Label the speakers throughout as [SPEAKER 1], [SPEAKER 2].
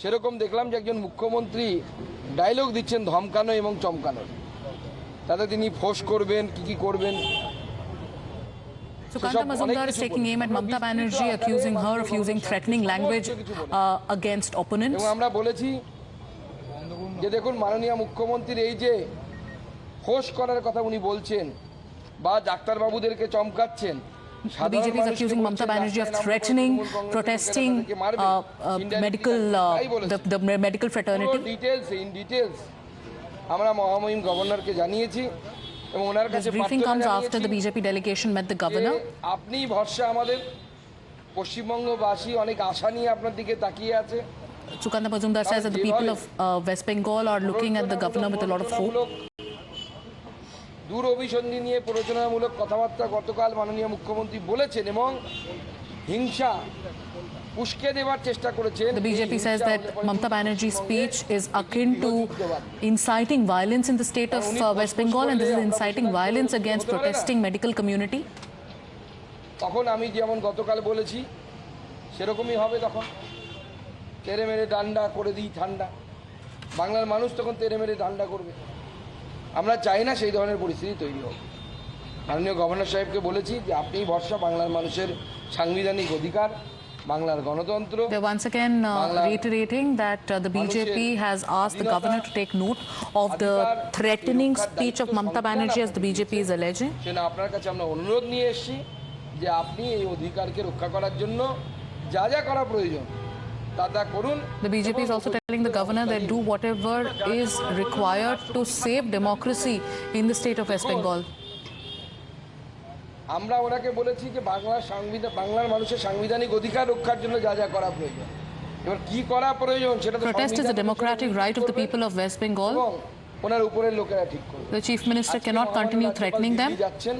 [SPEAKER 1] সেরকম দেখলাম যে একজন মুখ্যমন্ত্রী ডায়লগ দিচ্ছেন ধমকানো এবং চমকানোর, তাতে তিনি ফোঁস করবেন কি করবেন।
[SPEAKER 2] Sukanta Mazumdar is taking aim at Mamata Banerjee, accusing her of using threatening language against opponents.
[SPEAKER 1] এবং আমরা বলেছি যে দেখুন মাননীয় মুখ্যমন্ত্রীর এই যে ফোঁস করার কথা উনি বলছেন বা ডাক্তারবাবুদেরকে চমকাচ্ছেন,
[SPEAKER 2] The BJP is accusing Mamata Banerjee of threatening, protesting the medical fraternity.
[SPEAKER 1] In details আমরা মহামহিম গভর্নরকে জানিয়েছি এবং ওনার
[SPEAKER 2] This
[SPEAKER 1] কাছে
[SPEAKER 2] briefing comes after the BJP delegation met the governor.
[SPEAKER 1] আপনি ভরসা, আমাদের পশ্চিমবঙ্গবাসী অনেক আশা নিয়ে আপনার দিকে তাকিয়ে আছে।
[SPEAKER 2] Sukanta Mazumdar says that the people of West Bengal are looking at the governor with a lot of hope.
[SPEAKER 1] দূর অভিসন্ধি নিয়ে প্ররোচনামূলক কথাবার্তা গতকাল মাননীয় মুখ্যমন্ত্রী বলেছেন এবং হিংসা উস্কে দেওয়ার চেষ্টা করেছেন।
[SPEAKER 2] The BJP says that Mamata Banerjee's speech is akin to inciting violence in the state of West Bengal, and this is inciting violence against protesting medical community.
[SPEAKER 1] তখন আমি যেমন গতকাল বলেছি সেরকমই হবে, তখন তেরে মেরে ডান্ডা করে দিই ঠান্ডা। বাংলার মানুষ তখন তেরে মেরে ডান্ডা করবে। আমরা চাই না সেই ধরনের পরিস্থিতি তৈরি হোক। মাননীয় গভর্নর সাহেবকে বলেছি যে আপনিই ভরসা, বাংলার মানুষের সাংবিধানিক অধিকার, বাংলার গণতন্ত্র।
[SPEAKER 2] They're once again reiterating that the BJP has asked the governor to take note of the threatening speech of Mamata Banerjee, as the BJP is alleging.
[SPEAKER 1] সেটা আপনার কাছে আমরা অনুরোধ নিয়ে এসেছি যে আপনি এই অধিকারকে রক্ষা করার জন্য যা যা করা প্রয়োজন তা করুন।
[SPEAKER 2] The BJP is also telling the governor that do whatever is required to save democracy in the state of West Bengal.
[SPEAKER 1] আমরা ওনাকে বলেছি যে বাংলার মানুষের সাংবিধানিক অধিকার রক্ষার জন্য যা যা করা প্রয়োজন, এবার কি করা প্রয়োজন সেটা তো
[SPEAKER 2] Protest is a democratic right of the people of West Bengal.
[SPEAKER 1] ওনার উপরের লোকেরা ঠিক করবে।
[SPEAKER 2] The chief minister cannot continue threatening them.
[SPEAKER 1] যাচ্ছেন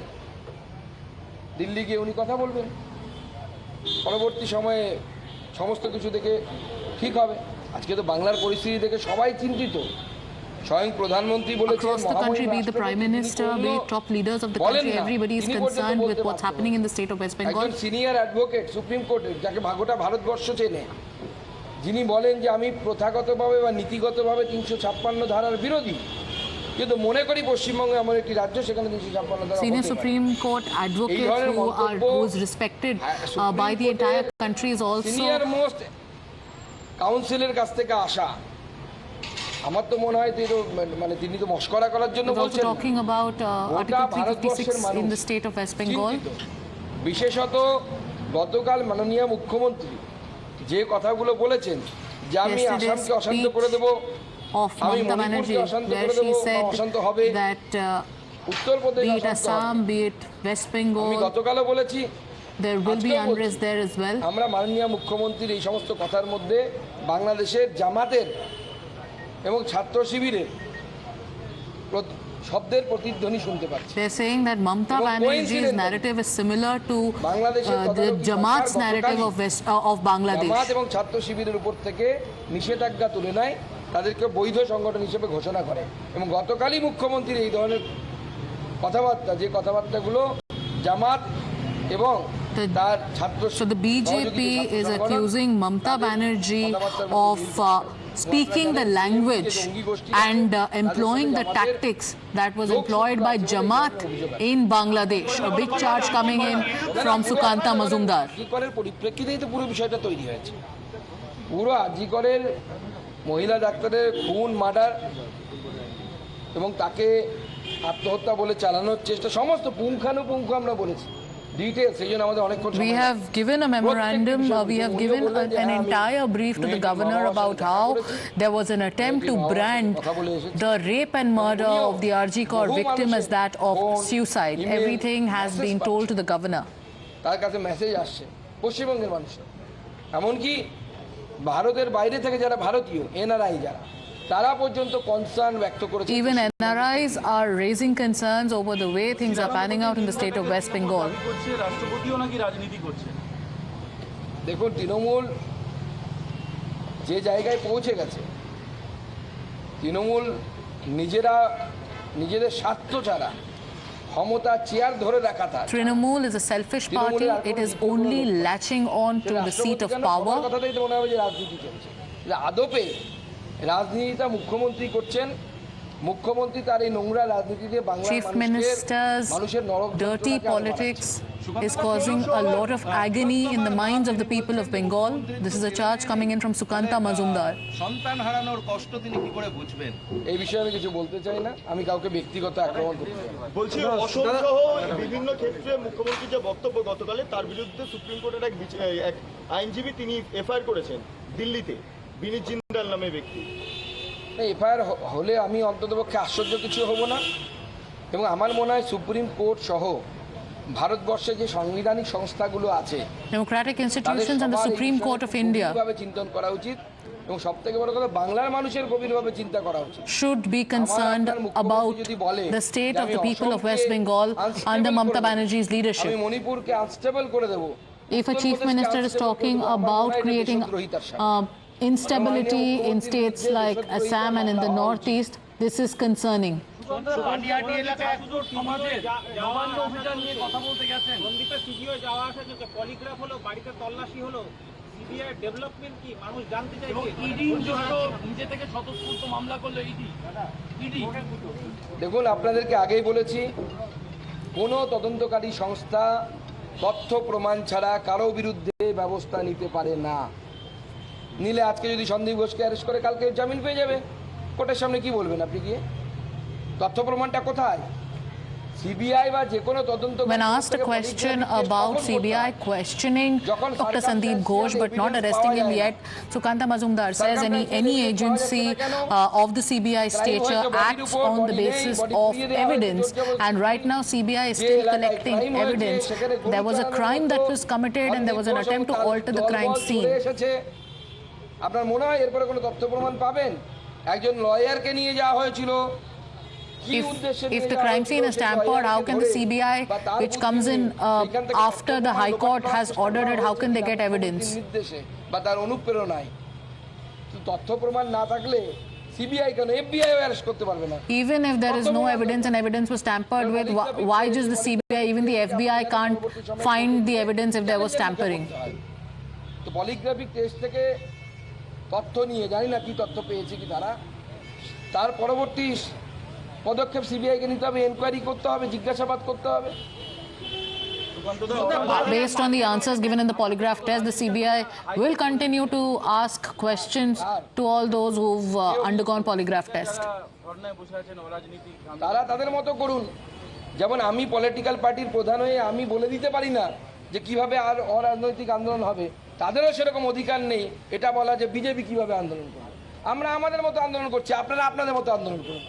[SPEAKER 1] দিল্লি গিয়ে উনি কথা বলবেন, পরবর্তী সময়ে সমস্ত কিছু দেখে ঠিক হবে। আজকে তো বাংলার পরিস্থিতি দেখে সবাই চিন্তিত। স্বয়ং প্রধানমন্ত্রী বলেছেন,
[SPEAKER 2] Across the country, be it the prime minister, be it top leaders of the country, everybody is concerned with what's happening in the state of West Bengal.
[SPEAKER 1] একজন সিনিয়র অ্যাডভোকেট সুপ্রিম কোর্টের, যাকে গোটা ভারতবর্ষ চেনে, যিনি বলেন যে আমি প্রথাগতভাবে বা নীতিগতভাবে 356 ধারার বিরোধী, কিন্তু মনে করি পশ্চিমবঙ্গে আমার একটি রাজ্য, সেখানে 356 ধারা।
[SPEAKER 2] Senior Supreme Court advocate who is respected by the entire country is also
[SPEAKER 1] senior most কাউন্সিলের কাছ থেকে আসা। আমার তো মনে হয় তিনি তো মস্করা করার জন্য বলছেন।
[SPEAKER 2] talking about Article 356 in the state of West Bengal.
[SPEAKER 1] বিশেষত গতকাল মাননীয় মুখ্যমন্ত্রী যে কথাগুলো বলেছেন যে আমি আসামকে অশান্ত করে দেব,
[SPEAKER 2] of Mamata Banerjee, where she said that
[SPEAKER 1] Uttar Pradesh,
[SPEAKER 2] be it Assam, be it West Bengal,
[SPEAKER 1] আমি গতকালও বলেছি
[SPEAKER 2] there will be unrest there as well.
[SPEAKER 1] আমরা মাননীয় মুখ্যমন্ত্রীর এই সমস্ত কথার মধ্যে বাংলাদেশের জামাতের এবং ছাত্র শিবিরের শব্দের প্রতিধ্বনি শুনতে পাচ্ছি।
[SPEAKER 2] They're saying that Mamata Banerjee's narrative is similar to the Jamaat's narrative of Bangladesh.
[SPEAKER 1] জামাত এবং ছাত্র শিবিরের উপর থেকে নিষেধাজ্ঞা তুলে নেয়, তাদেরকে বৈধ সংগঠন হিসেবে ঘোষণা করে এবং গতকালই মুখ্যমন্ত্রীর এই ধরনের কথাবার্তা, যে কথাবার্তাগুলো জামাত এবং তার ছাত্র।
[SPEAKER 2] So the BJP is accusing Mamata Banerjee of speaking the language and employing the tactics that was employed by Jamaat in Bangladesh. A big charge coming in from Sukanta Mazumdar.
[SPEAKER 1] আজিকরের পরিপ্রেক্ষিতেই তো পুরো বিষয়টা তৈরি হয়েছে। পুরো আজিকরের মহিলা ডাক্তারের খুন, মার্ডার এবং তাকে আত্মহত্যা বলে চালানোর চেষ্টা, সমস্ত পুঙ্খানুপুঙ্খ আমরা বলেছি।
[SPEAKER 2] We have given a memorandum, we have given an entire brief to the governor about how there was an attempt to brand the rape and murder of the RG Kaur victim as that of suicide. Everything has been told to the governor.
[SPEAKER 1] তার কাছে message আসছে পশ্চিমবঙ্গের মানুষের, এমনকি ভারতের বাইরে থেকে যারা ভারতীয় এনআরআই যারা, তারা পর্যন্ত কনসার্ন ব্যক্ত করেছে।
[SPEAKER 2] Even NRIs are raising concerns over the way things are panning out in the state of West Bengal.
[SPEAKER 3] রাষ্ট্রপতিও নাকি রাজনীতি করছে।
[SPEAKER 1] দেখুন, তৃণমূল যে জায়গায় পৌঁছে গেছে, তৃণমূল নিজেদের স্বার্থ ছাড়া ক্ষমতা চেয়ার ধরে রাখা।
[SPEAKER 2] Trinamool is a selfish party. It is only latching on to the seat of power.
[SPEAKER 1] কথাটাই তো মনে হবে যে রাজনীতি চলছে। যে আদপে রাজনীতিটা মুখ্যমন্ত্রী করছেন, মুখ্যমন্ত্রী তার এই নোংরা রাজনীতিতে বাংলার
[SPEAKER 2] Chief Minister's
[SPEAKER 1] মানুষের নরক
[SPEAKER 2] dirty politics is causing a lot of agony in the minds of the people of Bengal. This is a charge coming in from Sukanta Mazumdar.
[SPEAKER 4] সন্তান হারানোর কষ্ট তিনি কি করে বুঝবেন?
[SPEAKER 1] এই বিষয়ে আমি কিছু বলতে চাই না, আমি কাউকে ব্যক্তিগত আক্রমণ করতে চাই না।
[SPEAKER 5] বলছি অসম সহ বিভিন্ন ক্ষেত্রে মুখ্যমন্ত্রীর যে বক্তব্য গতকালে তার বিরুদ্ধে সুপ্রিম কোর্টের এক আইনজীবী তিনি এফআইআর করেছেন দিল্লিতে, বিনীত জিন্দাল নামে ব্যক্তি।
[SPEAKER 1] এফআইআর হলে আমি অন্ততপক্ষে আশ্চর্য কিছু হব না, এবং আমার মনে হয় সুপ্রিম কোর্ট সহ ভারতবর্ষে যে সাংবিধানিক সংস্থাগুলো আছে
[SPEAKER 2] Democratic institutions and the Supreme Court of India
[SPEAKER 1] গভীরভাবে চিন্তন করা উচিত, এবং সবথেকে বড় কথা বাংলার মানুষের গভীরভাবে চিন্তা করা উচিত।
[SPEAKER 2] should be concerned about the state of the people of West Bengal under Mamata Banerjee's
[SPEAKER 1] আমি
[SPEAKER 2] leadership.
[SPEAKER 1] মণিপুরকে আনস্টেবল করে দেব।
[SPEAKER 2] If a chief minister is talking about creating instability in states like Assam and in the northeast, this is concerning.
[SPEAKER 6] Polygraph হলো, বাড়িতে তল্লাশি হলো, CBI development কি মানুষ জানতে চাইছে।
[SPEAKER 3] নিজে থেকে স্বতঃস্ফূর্ত মামলা করলো ইডি।
[SPEAKER 1] দেখুন, আপনাদেরকে আগেই বলেছি, কোনো তদন্তকারী সংস্থা তথ্য প্রমাণ ছাড়া কারো বিরুদ্ধে ব্যবস্থা নিতে পারে না। নিলে আজকে যদি সন্দীপ ঘোষকে অ্যারেস্ট করে কালকে জামিন পেয়ে যাবে, কোর্টের সামনে কি বলবেন আপনি গিয়ে? তথ্য প্রমাণটা কোথায়? সিবিআই বা যে কোনো তদন্ত।
[SPEAKER 2] When asked a question about CBI questioning Dr. Sandeep Ghosh but not arresting him yet, Sukanta Mazumdar says any agency of the CBI stature acts on the basis of evidence, and right now CBI is still collecting evidence. There was a crime that was committed and there was an attempt to alter the crime scene.
[SPEAKER 1] আপনার মনে হয় এরপরে কোনো তথ্য প্রমাণ পাবেন? একজন লয়ারকে নিয়ে যাওয়া হয়েছিল।
[SPEAKER 2] If the crime scene is tampered, how can the CBI, which comes in after the High Court has ordered it, how can they get evidence?
[SPEAKER 1] নির্দেশে বা তার অনুপ্রেরণায় তথ্য প্রমাণ না থাকলে সিবিআই কেন এফবিআই অ্যারেস্ট করতে পারবে না?
[SPEAKER 2] Even if there is no evidence and evidence was tampered with, why just the CBI, even the FBI can't find the evidence if there was tampering?
[SPEAKER 1] তো পলিগ্রাফিক টেস্ট থেকে তথ্য নিয়ে জানি না কি তথ্য পেয়েছে কি তার পরবর্তী পদক্ষেপ সিবিআইকে নিতে হবে, এনকোয়ারি করতে হবে, জিজ্ঞাসাবাদ করতে হবে।
[SPEAKER 2] Based on the answers given in the polygraph test, the CBI will continue to ask questions to all those who've undergone polygraph test.
[SPEAKER 1] তারা তাদের মতো করুন। যেমন আমি পলিটিক্যাল পার্টির প্রধান হয়ে আমি বলে দিতে পারি না যে কিভাবে আর অরাজনৈতিক আন্দোলন হবে, তাদেরও সেরকম অধিকার নেই এটা বলা যে বিজেপি কিভাবে আন্দোলন করবে। আমরা আমাদের মতো আন্দোলন করছি, আপনারা আপনাদের মতো আন্দোলন করুন।